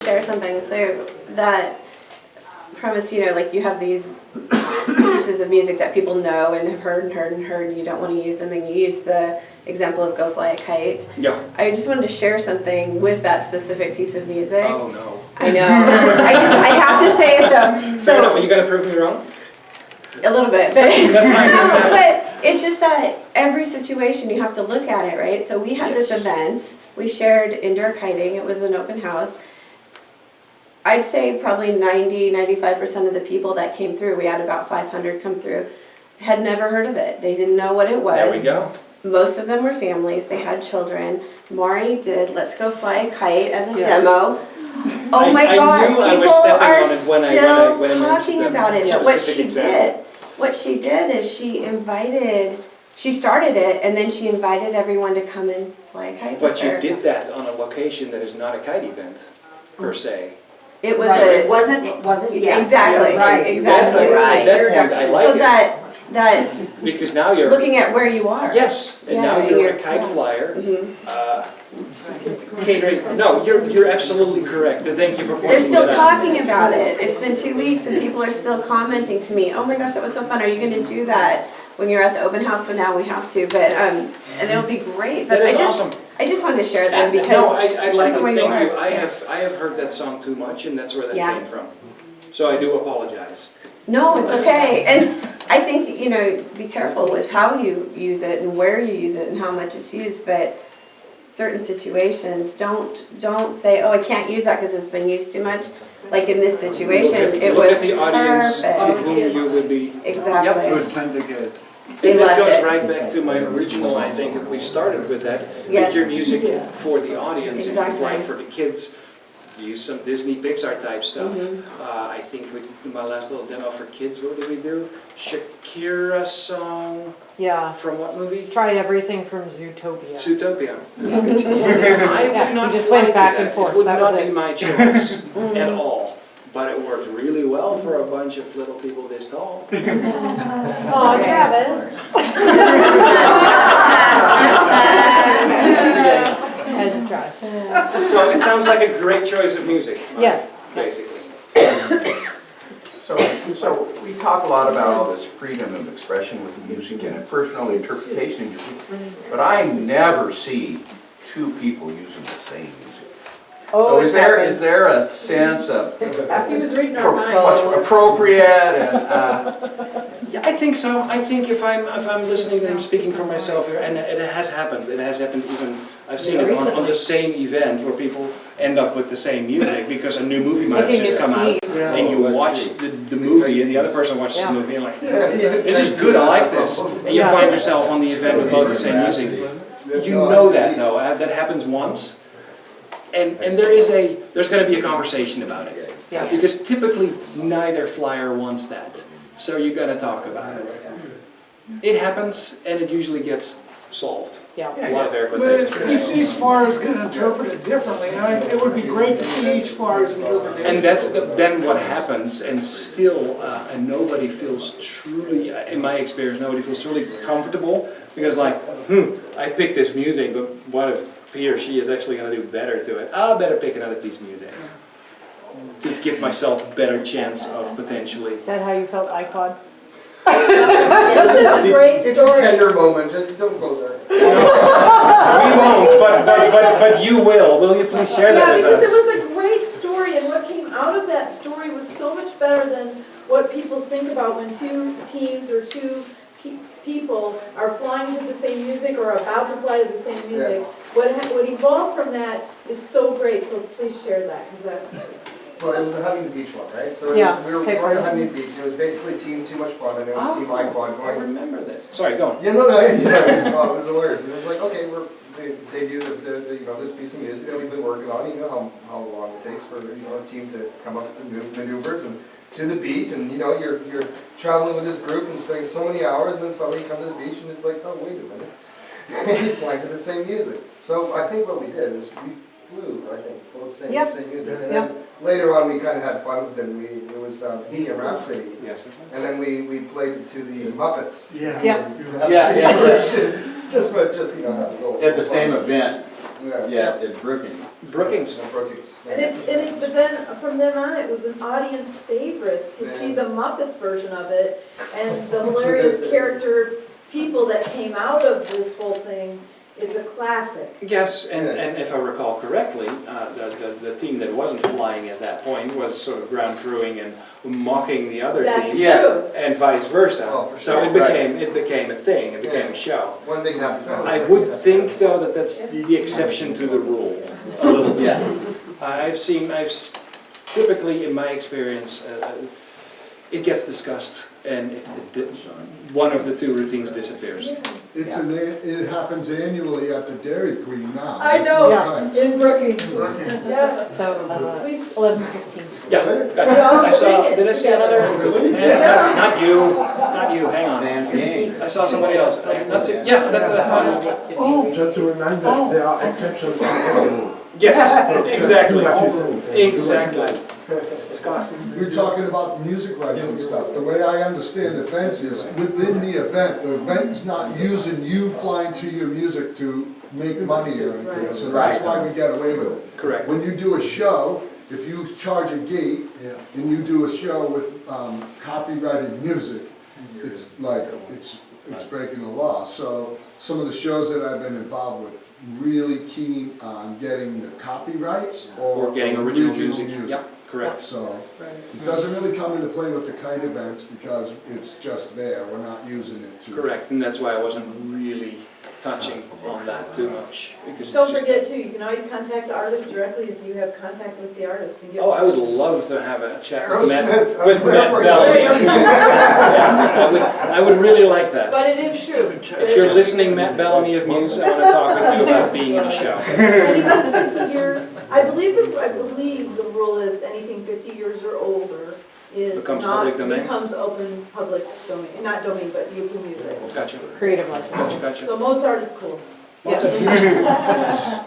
share something. So that premise, you know, like you have these pieces of music that people know and have heard and heard and heard, and you don't want to use them, and you use the example of Go Fly a Kite. Yeah. I just wanted to share something with that specific piece of music. Oh no. I know. I have to say it though. Fair enough, but you gotta prove me wrong? A little bit, but, That's fine. but it's just that every situation you have to look at it, right? So we had this event, we shared indoor kiting, it was an open house. I'd say probably 90–95% of the people that came through, we had about 500 come through, had never heard of it. They didn't know what it was. There we go. Most of them were families, they had children. Maury did Let's Go Fly a Kite as a demo. Oh my God, knew I was people stepping are on it when I still mentioned talking the about it. But specific what she did is she started it, and then she invited everyone to come and fly a kite with But her. you did that on a location that is not a kite event, per se. It was It wasn't, yes. exactly, Right. exactly. At that point, I like So it. that, Because now you're, looking at where you are. yes, and now Yeah, you're and a kite yeah. flyer. Mhm. Catering, no, you're absolutely correct, and thank you for They're pointing still that out. talking about it. It's been 2 weeks and people are still commenting to me, oh my gosh, that was so fun. Are you gonna do that when you're at the open house? So now we have to, but, and it'll be great. But That is awesome. I just wanted to share them because. No, I'd like that's to where you thank you. are. I have heard that song too much, and that's where that Yeah. came from. So I do apologize. No, it's okay. And I think, you know, be careful with how you use it and where you use it and how much it's used, but certain situations, don't say, oh, I can't use that because it's been used too much. Like in this situation, it Look was at the audience to perfect. whom you would be. Exactly. It was tons of kids. They And that loved goes it. right back to my original, I think, that we started with that. Yes. Make your music for the audience, and you Exactly. fly for the kids. Use some Disney Pixar type stuff. Mhm. I think with my last little demo for kids, what did we do? Shakira song Yeah, from what movie? tried everything from Zootopia. Zootopia. I Yeah, would not we just fly went to back that. and forth. It would That was not it. be my choice at all. But it worked really well for a bunch of little people this tall. Aw, Travis. Had to try. So it sounds like a great choice of music. Yes. Basically. So we talk a lot about all this freedom of expression with music and personal interpretation of music, but I never see two people using the same music. Oh, So it's is there a sense of He was reading our minds. what's appropriate and, Yeah, I think so. I think if I'm listening and I'm speaking for myself here, and it has happened. It has happened even, I've seen it on the same event where people end up with the same music because a new movie might have Looking just at come out. Steve. And you watch the movie and the other person watches the movie and like, this is good, I like this. And you find yourself on the event with both the same music. You know that, no, that happens once. And there's going to be a conversation about it. Yeah. Because typically neither flyer wants that. So you got to talk about it. It happens and it usually gets solved. Yeah. A lot of air But quotations. each flyer is going to interpret it differently, and it would be great to see each flyer's interpretation. And that's then what happens, and still, and nobody feels truly, in my experience, nobody feels truly comfortable, because like, I picked this music, but what if he or she is actually going to do better to it? I better pick another piece of music to give myself a better chance of potentially. Is that how you felt, iPod? This is a great It's a story. tender moment, just don't go there. We won't, but you will. Will you please share Yeah, that with because it us? was a great story, and what came out of that story was so much better than what people think about when two teams or two people are flying to the same music or about to fly to the same music. What evolved from that is so great, so please share that, because that's... Well, it was the Huntington Beach one, right? So Yeah, we were okay, going to perfect. Huntington Beach, it was basically Team Too Much Fun, and it was Team iQuad I going. remember this. Sorry, go on. Yeah, no, it was hilarious. And it was like, okay, they do the this piece of music that we've been working on, you know how long it takes for, a team to come up with the maneuvers and to the beat, and you're traveling with this group and spending so many hours, and then suddenly you come to the beach and it's like, oh, wait a minute. You're flying to the same music. So I think what we did is we flew, I think, both same music. And then later on we kind of had fun with it. It was Bohemian Rhapsody. Yes. And then we played to the Muppets. Yeah. Just have a little at the same event. Yeah. It's Brookings. Brookings. Brookings. But then, from then on, it was an audience favorite to see the Muppets version of it, and the hilarious character people that came out of this whole thing is a classic. Yes, and if I recall correctly, the team that wasn't flying at that point was sort of ground crewing and mocking the other That's team. true. And vice versa. Oh, for So sure. it became a thing, it became a show. One big happy family. I would think though that that's the exception to the rule, a little bit. Typically in my experience, it gets discussed and one of the two routines disappears. It happens annually at the Dairy Queen now. I know. Yeah. In Brookings. Yeah. So, 11:15. Yeah, We all I saw, sing it did I see together. another? Not you, hang on. Sam's game. I saw somebody else. That's it, yeah, that's what I thought. Oh, just to remind that there are exceptions to every rule. Yes, exactly. Scott. We're talking about music rights and stuff. The way I understand events is within the event is not using you flying to your music to make money or anything. So that's why we get away with it. Correct. When you do a show, if you charge a gate and you do a show with copyrighted music, it's like, it's breaking the law. So some of the shows that I've been involved with, really keen on getting the copyrights Or getting original music. Yep, correct. So it doesn't really come into play with the kite events because it's just there. We're not using it to. Correct, and that's why I wasn't really touching on that too much. Because Don't it's just- forget too, you can always contact the artist directly if you have contact with the artist and get. Oh, I would love to have a chat with Matt Aerosmith, Bellamy. Yeah, I would really like that. But it is true. If you're listening, Matt Bellamy of Muse, I want to talk with you about being in a show. Anything 50 years, I believe the rule is anything 50 years or older is Becomes not, public domain? becomes open public domain, not domain, but you can use it. Gotcha, Creative license. gotcha. So Mozart is cool. Yes.